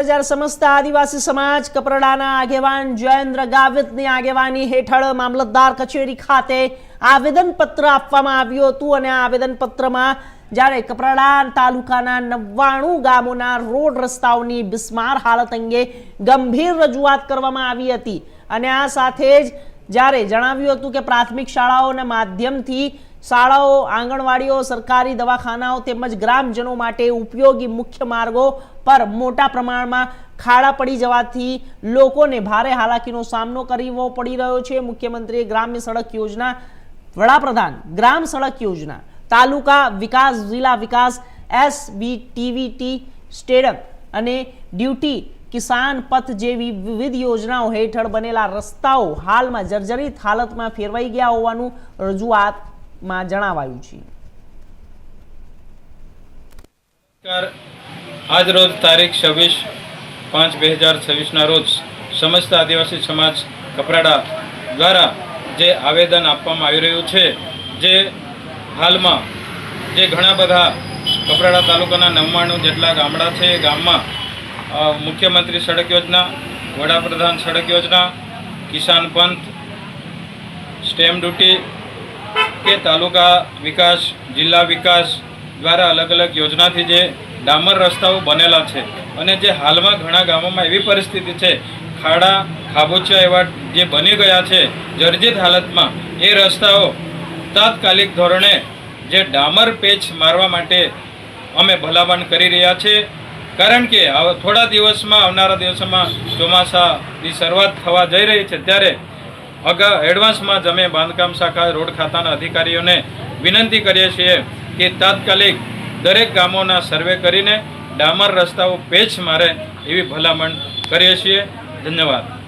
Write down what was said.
समस्त आदिवासी समाज कपरडाना आगेवान जयेन्द्र गावितनी आगेवानी हेठळ मामलतदार कचेरी खाते आवेदनपत्र आपवामां આવ્યું હતું અને આ આવેદનપત્રમાં જ્યારે કપરાડા તાલુકાના 99 ગામોના રોડ રસ્તાઓની બિસ્માર હાલત અંગે ગંભીર રજૂઆત કરવામાં આવી હતી અને આ સાથે જ જ્યારે જણાવ્યું હતું કે પ્રાથમિક શાળાઓના માધ્યમથી શાળાઓ આંગણવાડીઓ સરકારી દવાખાનાઓ તેમજ ગ્રામજનો માટે ઉપયોગી મુખ્ય માર્ગો पर मोटा प्रमाण में खाड़ा पड़ी जवाथी लोकोने भारे हालाकीनो सामनो करवो पड़ी रह्यो छे। मुख्यमंत्री ग्राम्य सड़क योजना, वडाप्रधान ग्राम सड़क योजना, तालुका विकास, जिला विकास, SBTVT स्टेडियम अने ड्यूटी किसान पथ जेवी विविध योजनाओं हेठळ बनेला रस्ताओ हाल में जर्जरित हालत में फेरवाई गया होवानुं रजूआतमां जणावायुं छे। आज रोज तारीख 26/5/2026 रोज समस्त आदिवासी समाज कपराड़ा द्वारा जे आवेदन आपवामां आवी रह्युं छे, जे हाल में जे घणा बधा कपराड़ा तालुकाना 99 जेटला गामड़ा छे, गाममां मुख्यमंत्री सड़क योजना, वडाप्रधान सड़क योजना, किसान पंथ, स्टेम ड्यूटी के तालुका विकास, जिला विकास द्वारा अलग अलग योजना थी जे डामर रस्ताओं बनेला है अने जे हाल में घणा गामों में एवी परिस्थिति है खाड़ा खाबोचिया एवा जे बनी गया है जर्जरित हालत में ए रस्ताओं तात्कालिक धोरणे जे डामर पेच मारवा माटे अमे भलामण करी रह्या छे। कारण के थोड़ा दिवस में आवनारा दिवस में ચોમાસાની शरूआत थवा जई रही है त्यारे अगा एडवांस में जमे बांधकाम शाखा रोड खाताना अधिकारीओने विनंती करीए छीए कि तात्कालिक दरेक गामोना सर्वे करीने डामर रस्ताओं पेच मारे एवी भलामण करीए छीए। धन्यवाद।